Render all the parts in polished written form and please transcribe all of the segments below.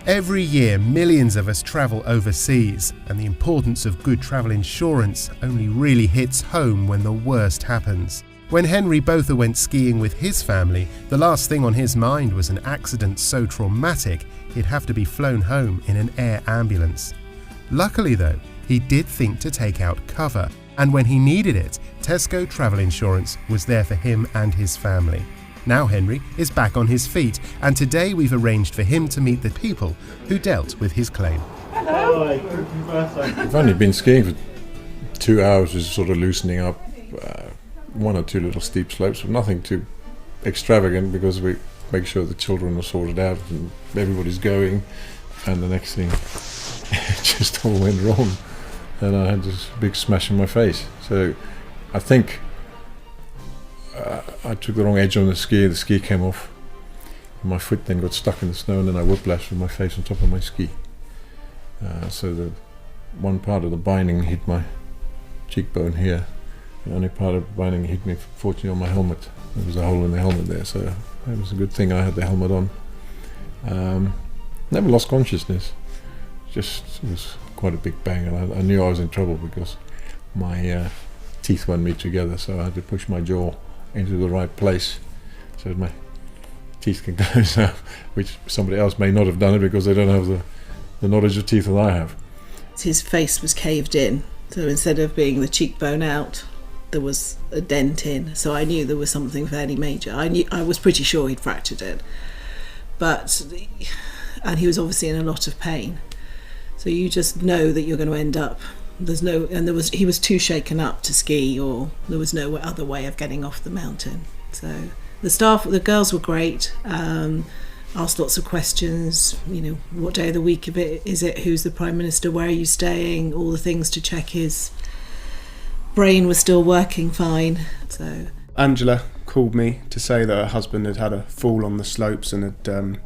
Every year, millions of us travel overseas, and the importance of good travel insurance only really hits home when the worst happens. When Henry Botha went skiing with his family, the last thing on his mind was an accident so traumatic he'd have to be flown home in an air ambulance. Luckily though, he did think to take out cover, and when he needed it, Tesco Travel Insurance was there for him and his family. Now Henry is back on his feet, and today we've arranged for him to meet the people who dealt with his claim. Hello. I've only been skiing for 2 hours, just sort of loosening up one or two little steep slopes, but nothing too extravagant because we make sure the children are sorted out and everybody's going, and the next thing it just all went wrong and I had this big smash in my face. So I think I took the wrong edge on the ski came off, my foot then got stuck in the snow, and then I whiplashed with my face on top of my ski. So the one part of the binding hit my cheekbone here, the only part of the binding hit me fortunately on my helmet. There was a hole in the helmet there, so it was a good thing I had the helmet on. Never lost consciousness, just it was quite a big bang, and I knew I was in trouble because my teeth won't meet together, so I had to push my jaw into the right place so that my teeth can close up, which somebody else may not have done it because they don't have the knowledge of teeth that I have. His face was caved in, so instead of being the cheekbone out, there was a dent in, so I knew there was something fairly major. I was pretty sure he'd fractured it, and he was obviously in a lot of pain. So you just know that you're going to end up. He was too shaken up to ski, or there was no other way of getting off the mountain. So the girls were great. Asked lots of questions. What day of the week is it? Who's the Prime Minister? Where are you staying? All the things to check his brain was still working fine. So Angela called me to say that her husband had had a fall on the slopes and had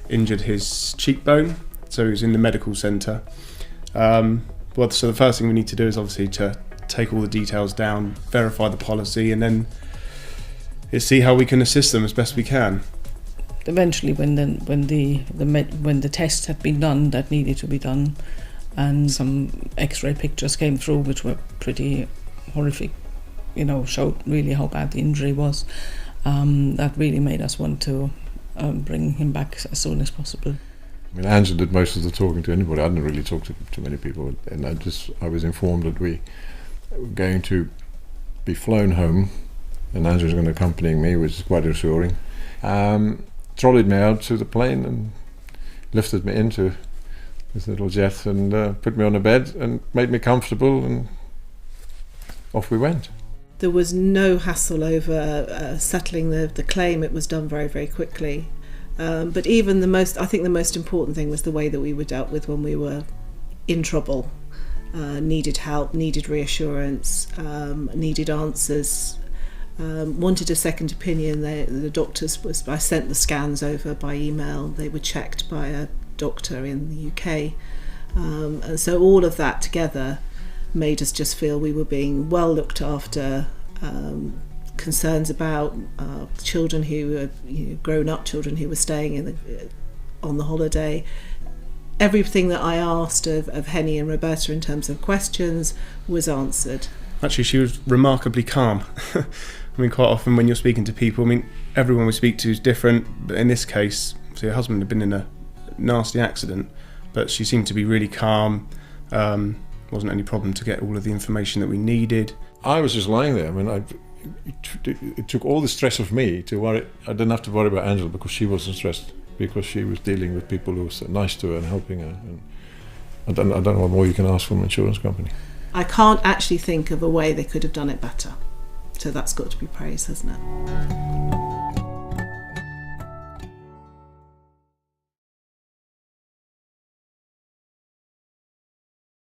injured his cheekbone. So he was in the medical centre. So the first thing we need to do is obviously to take all the details down, verify the policy, and then see how we can assist them as best we can. Eventually, when the tests had been done that needed to be done, and some X-ray pictures came through, which were pretty horrific, showed really how bad the injury was. That really made us want to bring him back as soon as possible. I mean, Angela did most of the talking to anybody. I didn't really talk to many people, and I was informed that we were going to be flown home, and Angela was going to accompany me, which is quite reassuring. Trolleyed me out to the plane and lifted me into this little jet and put me on a bed and made me comfortable, and off we went. There was no hassle over settling the claim. It was done very, very quickly. But even I think the most important thing was the way that we were dealt with when we were in trouble, needed help, needed reassurance, needed answers, wanted a second opinion. The doctors I sent the scans over by email. They were checked by a doctor in the UK, and so all of that together made us just feel we were being well looked after. Concerns about children who were grown-up children who were staying on the holiday. Everything that I asked of Henny and Roberta in terms of questions was answered. Actually, she was remarkably calm. I mean, quite often when you're speaking to people, everyone we speak to is different, but in this case, her husband had been in a nasty accident, but she seemed to be really calm. Wasn't any problem to get all of the information that we needed. I was just lying there. I mean, it took all the stress of me to worry. I didn't have to worry about Angela because she wasn't stressed, because she was dealing with people who were so nice to her and helping her. And I don't know what more you can ask from an insurance company. I can't actually think of a way they could have done it better. So that's got to be praised, hasn't it?